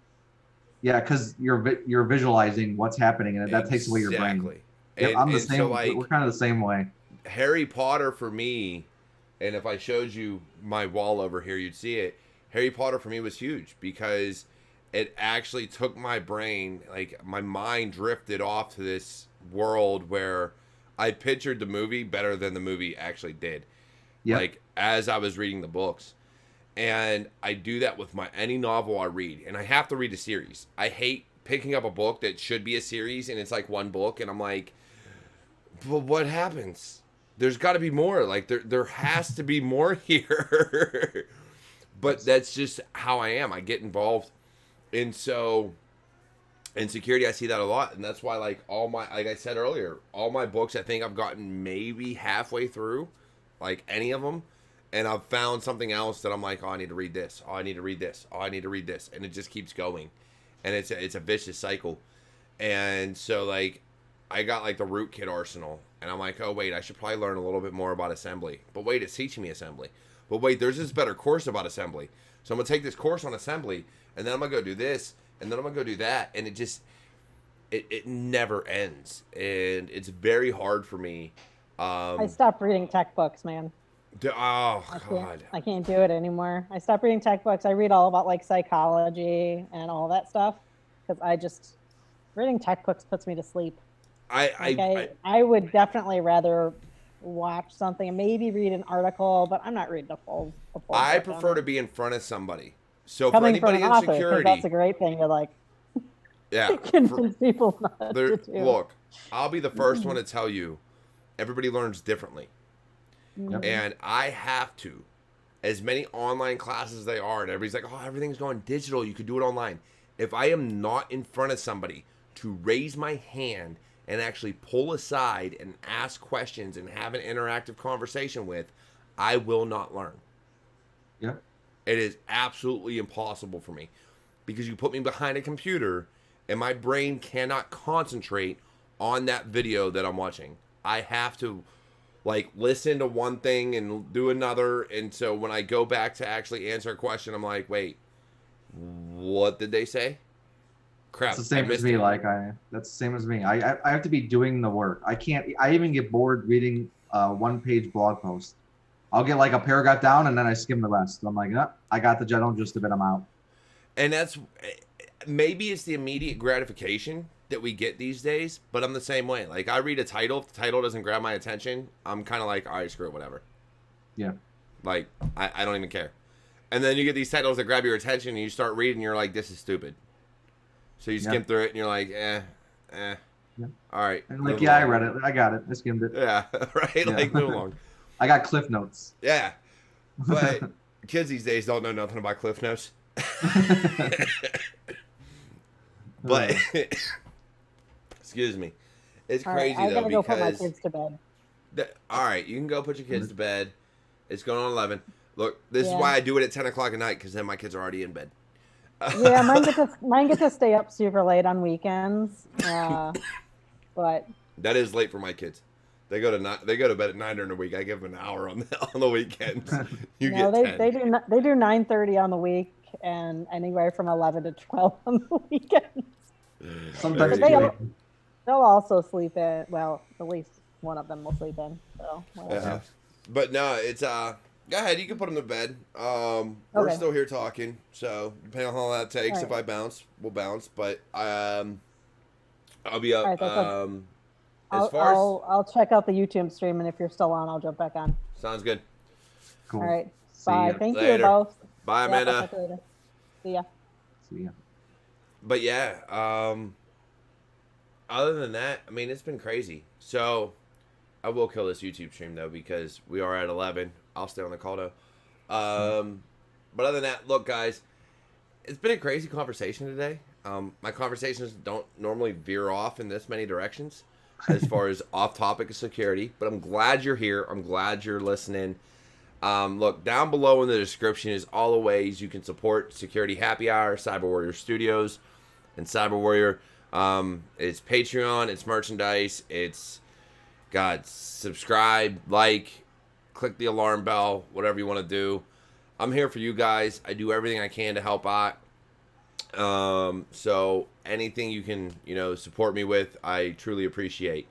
Yeah, because you're visualizing what's happening, and that takes away your brain. Exactly. Yep, I'm the same. So like, we're kind of the same way. Harry Potter for me, and if I showed you my wall over here, you'd see it. Harry Potter for me was huge, because it actually took my brain, like my mind drifted off to this world where I pictured the movie better than the movie actually did. Yep. Like as I was reading the books. And I do that with any novel I read. And I have to read a series. I hate picking up a book that should be a series and it's like one book and I'm like, but what happens? There's got to be more. Like there has to be more here. But that's just how I am. I get involved. And so in security, I see that a lot. And that's why like I said earlier, all my books, I think I've gotten maybe halfway through, like any of them. And I've found something else that I'm like, oh, I need to read this. Oh, I need to read this. Oh, I need to read this. And it just keeps going. And it's a vicious cycle. And so like I got like the rootkit arsenal. And I'm like, oh, wait, I should probably learn a little bit more about assembly. But wait, it's teaching me assembly. But wait, there's this better course about assembly. So I'm going to take this course on assembly. And then I'm going to go do this. And then I'm going to go do that. And it just, it never ends. And it's very hard for me. I stopped reading tech books, man. Oh, God. I can't do it anymore. I stopped reading tech books. I read all about like psychology and all that stuff. Because reading tech books puts me to sleep. I would definitely rather watch something and maybe read an article, but I'm not reading a full I prefer to be in front of somebody. So coming for anybody in security, that's a great thing to like convince people not to do. Look, I'll be the first one to tell you, everybody learns differently. Mm-hmm. And I have to, as many online classes they are, and everybody's like, oh, everything's going digital, you could do it online. If I am not in front of somebody to raise my hand and actually pull aside and ask questions and have an interactive conversation with, I will not learn. Yeah. It is absolutely impossible for me because you put me behind a computer and my brain cannot concentrate on that video that I'm watching. I have to like listen to one thing and do another. And so when I go back to actually answer a question, I'm like, wait, what did they say? Crap. That's the same as me. That's the same as me. I have to be doing the work. I even get bored reading a one-page blog post. I'll get like a paragraph down and then I skim the rest. I'm like, oh, I got the general gist of it. I'm out. And that's maybe it's the immediate gratification that we get these days, but I'm the same way. Like I read a title, if the title doesn't grab my attention, I'm kind of like, all right, screw it, whatever. Yeah. Like I don't even care. And then you get these titles that grab your attention and you start reading and you're like, this is stupid. So you skim through it and you're like, Yeah. All right. And like, I read it. I got it. I skimmed it. Yeah. Right. Yeah. Like move along. I got Cliff Notes. Yeah. But kids these days don't know nothing about Cliff Notes. But excuse me. It's crazy though. I gotta go put my kids to bed. All right, you can go put your kids to bed. It's going on 11. Look, this is why I do it at 10 o'clock at night, because then my kids are already in bed. Yeah, mine get to stay up super late on weekends. But that is late for my kids. They go to bed at 9 during the week. I give them an hour on the weekends. They do 9:30 on the week and anywhere from 11 to 12 on the weekends. Sometimes they'll also sleep in. Well, at least one of them will sleep in. So yeah. But no, it's go ahead. You can put them to bed. We're Okay. still here talking, so depending on how long that takes, All if right. I bounce, we'll bounce. But I'll be up. All right, that's As far as I'll check out the YouTube stream, and if you're still on, I'll jump back on. sounds good. Cool. All right. See Bye. ya. Thank Later. you both. Bye, Yeah, I'll Amanda. talk to you later. See ya. See ya. But yeah, other than that, I mean, it's been crazy. So I will kill this YouTube stream though because we are at 11. I'll stay on the call though. But other than that, look, guys, it's been a crazy conversation today. My conversations don't normally veer off in this many directions as far as off-topic security, but I'm glad you're here. I'm glad you're listening. Look, down below in the description is all the ways you can support Security Happy Hour, Cyberwarrior Studios, and Cyberwarrior. It's Patreon, it's merchandise, it's, God, subscribe, like, click the alarm bell, whatever you want to do. I'm here for you guys. I do everything I can to help out. So anything you can, support me with, I truly appreciate.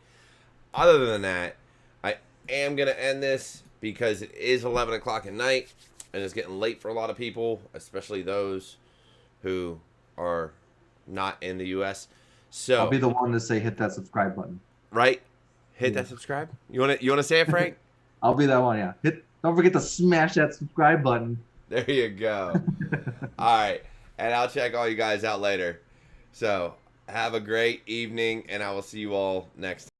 Other than that, I am going to end this because it is 11 o'clock at night and it's getting late for a lot of people, especially those who are not in the U.S. So I'll be the one to say hit that subscribe button. right, hit Yeah. that subscribe. You want to say it, Frank? I'll be that one, yeah. Don't forget to smash that subscribe button. There you go. All right, and I'll check all you guys out later. So have a great evening, and I will see you all next time.